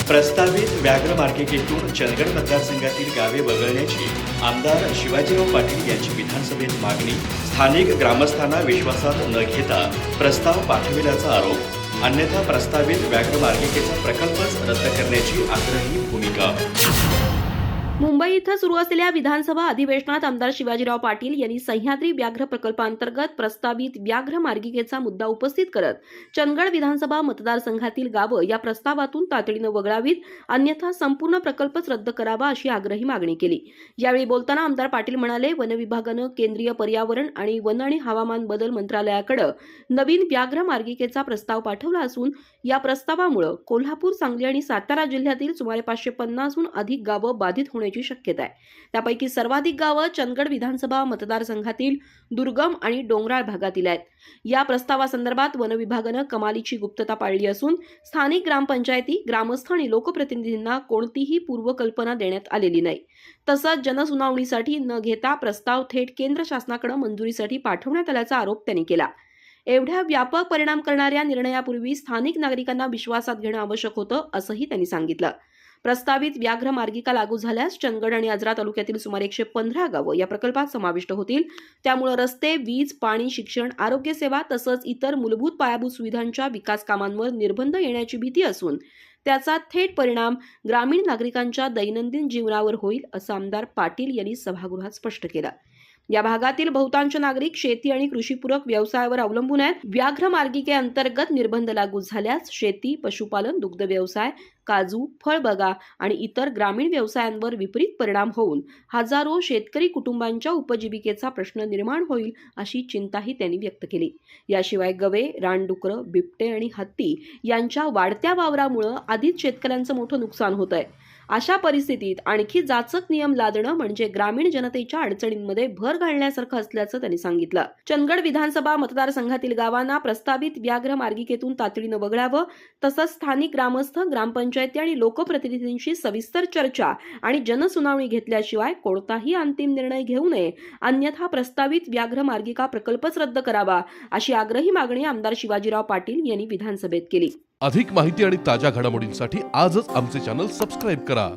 प्रस्तावित व्याघ्र मार्गिकेतून चंदगड मतदारसंघातील गावे वगळण्याची आमदार शिवाजीराव पाटील यांची विधानसभेत मागणी. स्थानिक ग्रामस्थांना विश्वासात न घेता प्रस्ताव पाठविल्याचा आरोप. अन्यथा प्रस्तावित व्याघ्र मार्गिकेचा प्रकल्पच रद्द करण्याची आग्रही भूमिका. मुंबई इथं सुरू असलेल्या विधानसभा अधिवेशनात आमदार शिवाजीराव पाटील यांनी सह्याद्री व्याघ्र प्रकल्पांतर्गत प्रस्तावित व्याघ्र मार्गिकेचा मुद्दा उपस्थित करत चंदगड विधानसभा मतदारसंघातील गावं या प्रस्तावातून तातडीनं वगळावीत, अन्यथा संपूर्ण प्रकल्पच रद्द करावा अशी आग्रही मागणी केली. यावेळी बोलताना आमदार पाटील म्हणाले, वन विभागानं केंद्रीय पर्यावरण आणि वन आणि हवामान बदल मंत्रालयाकडे नवीन व्याघ्र मार्गिकेचा प्रस्ताव पाठवला असून या प्रस्तावामुळे कोल्हापूर, सांगली आणि सातारा जिल्ह्यातील सुमारे 550हून अधिक गावं बाधित होण्याची शक्यता आहे. त्यापैकी सर्वाधिक गावं चंदगड विधानसभा मतदारसंघातील दुर्गम आणि डोंगराळ भागातील आहेत. या प्रस्तावासंदर्भात वन विभागानं कमालीची गुप्तता पाळली असून स्थानिक ग्रामपंचायती, ग्रामस्थ आणि लोकप्रतिनिधींना कोणतीही पूर्वकल्पना देण्यात आलेली नाही. तसंच जनसुनावणीसाठी न घेता प्रस्ताव थेट केंद्र शासनाकडे मंजुरीसाठी पाठवण्यात आल्याचा आरोप त्यांनी केला. एवढ्या व्यापक परिणाम करणाऱ्या निर्णयापूर्वी स्थानिक नागरिकांना विश्वासात घेणं आवश्यक होतं, असंही त्यांनी सांगितलं. प्रस्तावित व्याघ्र मार्गिका लागू झाल्यास चंदगड आणि आजरा तालुक्यातील सुमारे 115 गावं या प्रकल्पात समाविष्ट होतील. त्यामुळे रस्ते, वीज, पाणी, शिक्षण, आरोग्य सेवा तसंच इतर मूलभूत पायाभूत सुविधांच्या विकास कामांवर निर्बंध येण्याची भीती असून त्याचा थेट परिणाम ग्रामीण नागरिकांच्या दैनंदिन जीवनावर होईल, असं आमदार पाटील यांनी सभागृहात स्पष्ट केलं. या भागातील बहुतांश नागरिक शेती आणि कृषीपूरक व्यवसायावर अवलंबून आहेत. व्याघ्र मार्गिकेअंतर्गत निर्बंध लागू झाल्यास शेती, पशुपालन, दुग्ध व्यवसाय, काजू, फळबागा आणि इतर ग्रामीण व्यवसायांवर विपरीत परिणाम होऊन हजारो शेतकरी कुटुंबांच्या उपजीविकेचा प्रश्न निर्माण होईल, अशी चिंताही त्यांनी व्यक्त केली. याशिवाय गवे, रानडुकरं, बिबटे आणि हत्ती यांच्या वाढत्या वावरामुळे आधीच शेतकऱ्यांचं मोठं नुकसान होत आहे. अशा परिस्थितीत आणखी जाचक नियम लादणं म्हणजे ग्रामीण जनतेच्या अडचणींमध्ये भर घालण्यासारखं असल्याचं त्यांनी सांगितलं. चंदगड विधानसभा मतदारसंघातील गावांना प्रस्तावित व्याघ्र मार्गिकेतून तातडीनं वगळावं, तसंच स्थानिक ग्रामस्थ, ग्रामपंचायती आणि लोकप्रतिनिधींशी सविस्तर चर्चा आणि जनसुनावणी घेतल्याशिवाय कोणताही अंतिम निर्णय घेऊ नये, अन्यथा प्रस्तावित व्याघ्र मार्गिका प्रकल्पच रद्द करावा, अशी आग्रही मागणी आमदार शिवाजीराव पाटील यांनी विधानसभेत केली. अधिक माहिती आणि ताज्या घडामोडींसाठी आजच आमचे चॅनल सबस्क्राईब करा.